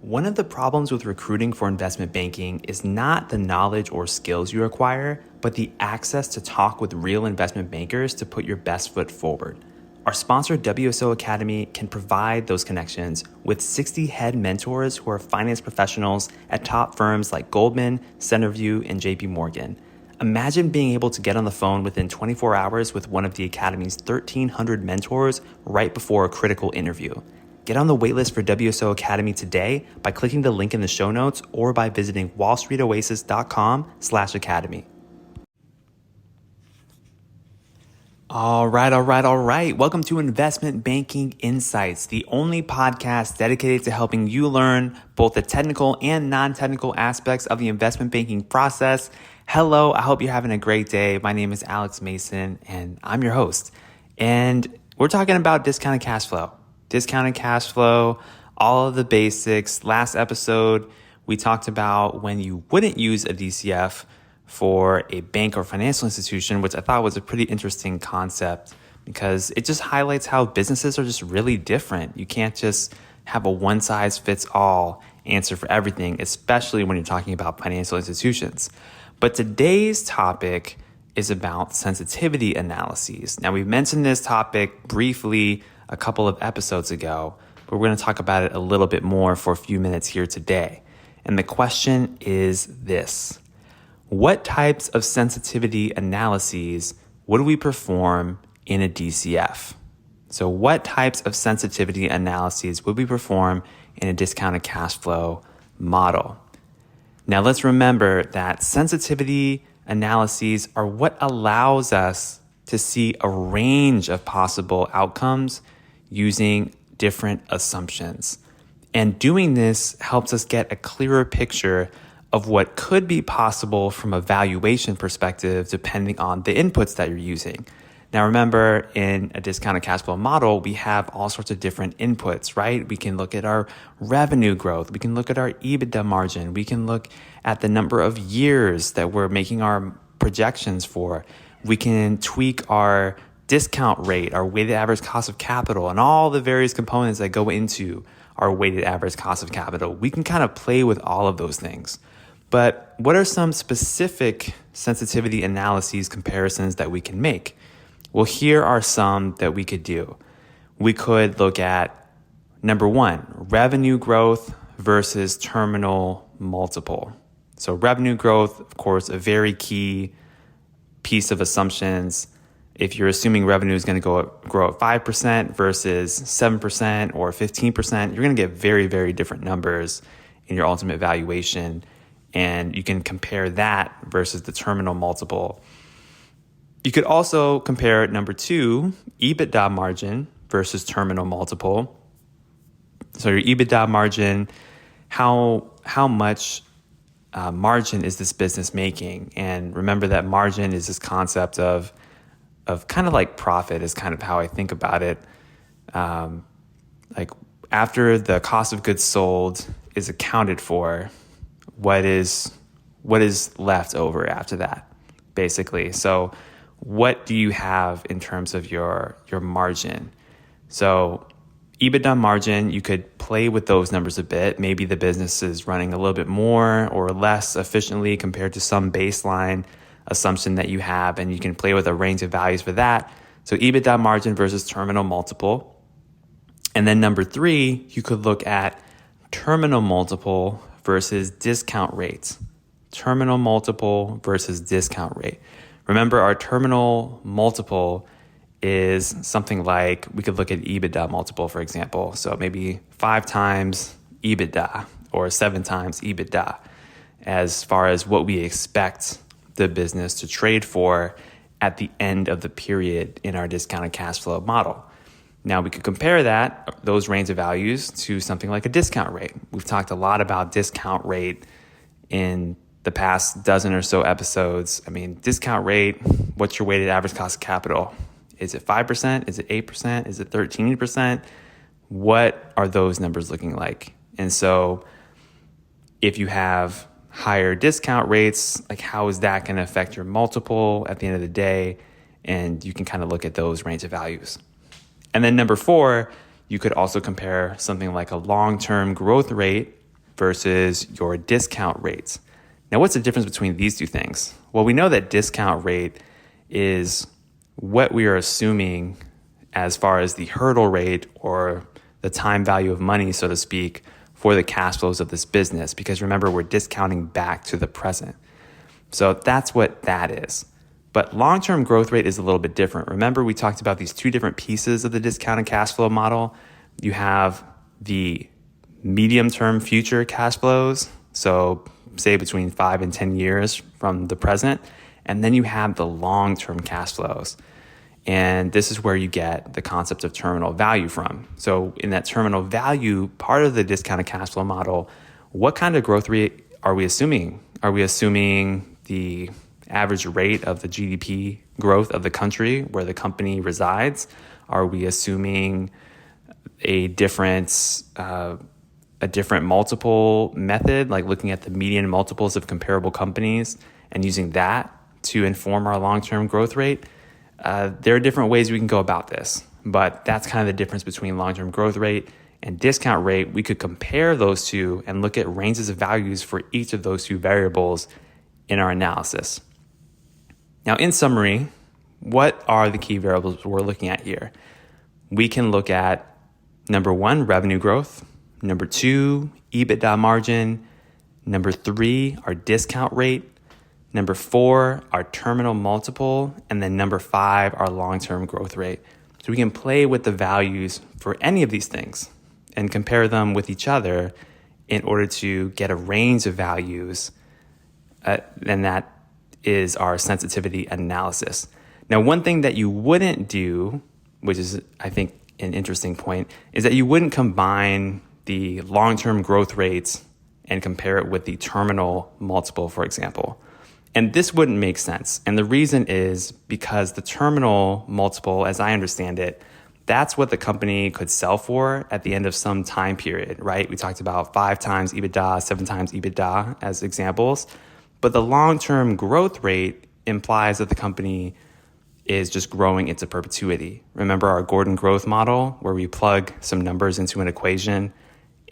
One of the problems with recruiting for investment banking is not the knowledge or skills you acquire, but the access to talk with real investment bankers to put your best foot forward. Our sponsor, WSO Academy, can provide those connections with 60 head mentors who are finance professionals at top firms like Goldman, Centerview, and JP Morgan. Imagine being able to get on the phone within 24 hours with one of the Academy's 1,300 mentors right before a critical interview. Get on the waitlist for WSO Academy today by clicking the link in the show notes or by visiting wallstreetoasis.com/academy. All right. Welcome to Investment Banking Insights, the only podcast dedicated to helping you learn both the technical and non-technical aspects of the investment banking process. Hello, I hope you're having a great day. My name is Alex Mason, and I'm your host. And we're talking about discounted cash flow. Discounted cash flow, all of the basics. Last episode, we talked about when you wouldn't use a DCF for a bank or financial institution, which I thought was a pretty interesting concept because it just highlights how businesses are just really different. You can't just have a one-size-fits-all answer for everything, especially when you're talking about financial institutions. But today's topic is about sensitivity analyses. Now, we mentioned this topic briefly a couple of episodes ago, but we're going to talk about it a little bit more for a few minutes here today. And the question is this: what types of sensitivity analyses would we perform in a DCF? So what types of sensitivity analyses would we perform in a discounted cash flow model? Now, let's remember that sensitivity analyses are what allows us to see a range of possible outcomes using different assumptions. And doing this helps us get a clearer picture of what could be possible from a valuation perspective, depending on the inputs that you're using. Now, remember, in a discounted cash flow model, we have all sorts of different inputs, right? We can look at our revenue growth. We can look at our EBITDA margin. We can look at the number of years that we're making our projections for. We can tweak our discount rate, our weighted average cost of capital, and all the various components that go into our weighted average cost of capital. We can kind of play with all of those things. But what are some specific sensitivity analyses comparisons that we can make? Well, here are some that we could do. We could look at, number one, revenue growth versus terminal multiple. So revenue growth, of course, a very key piece of assumptions. If you're assuming revenue is going to grow at 5% versus 7% or 15%, you're going to get very, very different numbers in your ultimate valuation. And you can compare that versus the terminal multiple. You could also compare, number two, EBITDA margin versus terminal multiple. So your EBITDA margin, how much margin is this business making? And remember that margin is this concept of kind of like profit is kind of how I think about it. Like after the cost of goods sold is accounted for, what is left over after that, basically. So what do you have in terms of your margin? So EBITDA margin, you could play with those numbers a bit. Maybe the business is running a little bit more or less efficiently compared to some baseline assumption that you have, and you can play with a range of values for that. So EBITDA margin versus terminal multiple. And then number three, you could look at terminal multiple versus discount rates. Terminal multiple versus discount rate. Remember, our terminal multiple is something like, we could look at EBITDA multiple, for example. So maybe 5 times EBITDA or 7 times EBITDA as far as what we expect the business to trade for at the end of the period in our discounted cash flow model. Now, we could compare those range of values to something like a discount rate. We've talked a lot about discount rate in the past dozen or so episodes. I mean, discount rate, what's your weighted average cost of capital? Is it 5%? Is it 8%? Is it 13%? What are those numbers looking like? And so if you have higher discount rates, like how is that going to affect your multiple at the end of the day? And you can kind of look at those range of values. And then number 4, you could also compare something like a long-term growth rate versus your discount rates. Now, what's the difference between these two things? Well, we know that discount rate is what we are assuming as far as the hurdle rate or the time value of money, so to speak, for the cash flows of this business. Because remember, we're discounting back to the present. So that's what that is. But long-term growth rate is a little bit different. Remember, we talked about these two different pieces of the discounted cash flow model. You have the medium-term future cash flows, so say between 5 and 10 years from the present, and then you have the long-term cash flows. And this is where you get the concept of terminal value from. So in that terminal value part of the discounted cash flow model, what kind of growth rate are we assuming? Are we assuming the average rate of the GDP growth of the country where the company resides? Are we assuming a different multiple method, like looking at the median multiples of comparable companies and using that to inform our long-term growth rate? There are different ways we can go about this, but that's kind of the difference between long-term growth rate and discount rate. We could compare those two and look at ranges of values for each of those two variables in our analysis. Now, in summary, what are the key variables we're looking at here? We can look at number 1, revenue growth. Number 2, EBITDA margin. Number 3, our discount rate. Number 4, our terminal multiple. And then number 5, our long-term growth rate. So we can play with the values for any of these things and compare them with each other in order to get a range of values. And that is our sensitivity analysis. Now, one thing that you wouldn't do, which is, I think, an interesting point, is that you wouldn't combine the long-term growth rates and compare it with the terminal multiple, for example. And this wouldn't make sense. And the reason is because the terminal multiple, as I understand it, that's what the company could sell for at the end of some time period, right? We talked about 5 times EBITDA, 7 times EBITDA as examples. But the long-term growth rate implies that the company is just growing into perpetuity. Remember our Gordon growth model where we plug some numbers into an equation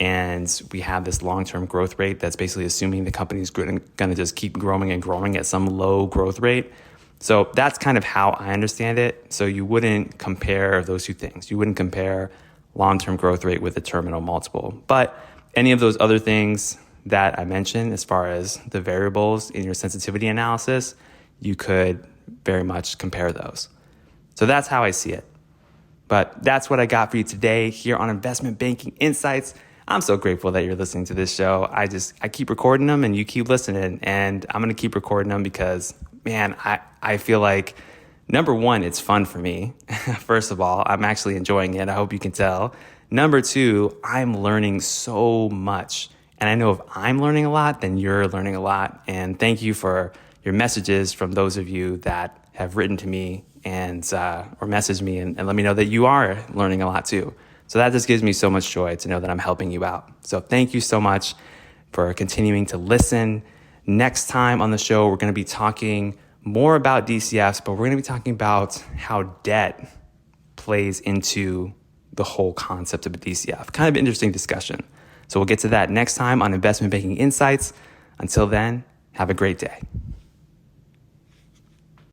and we have this long-term growth rate that's basically assuming the company is going to just keep growing and growing at some low growth rate. So that's kind of how I understand it. So you wouldn't compare those two things. You wouldn't compare long-term growth rate with the terminal multiple. But any of those other things that I mentioned as far as the variables in your sensitivity analysis, you could very much compare those. So that's how I see it. But that's what I got for you today here on Investment Banking Insights. I'm so grateful that you're listening to this show. I keep recording them and you keep listening, and I'm going to keep recording them because, man, I feel like, number 1, it's fun for me. First of all, I'm actually enjoying it. I hope you can tell. Number 2, I'm learning so much. And I know if I'm learning a lot, then you're learning a lot. And thank you for your messages from those of you that have written to me and or messaged me and let me know that you are learning a lot too. So that just gives me so much joy to know that I'm helping you out. So thank you so much for continuing to listen. Next time on the show, we're going to be talking more about DCFs, but we're going to be talking about how debt plays into the whole concept of a DCF. Kind of interesting discussion. So we'll get to that next time on Investment Banking Insights. Until then, have a great day.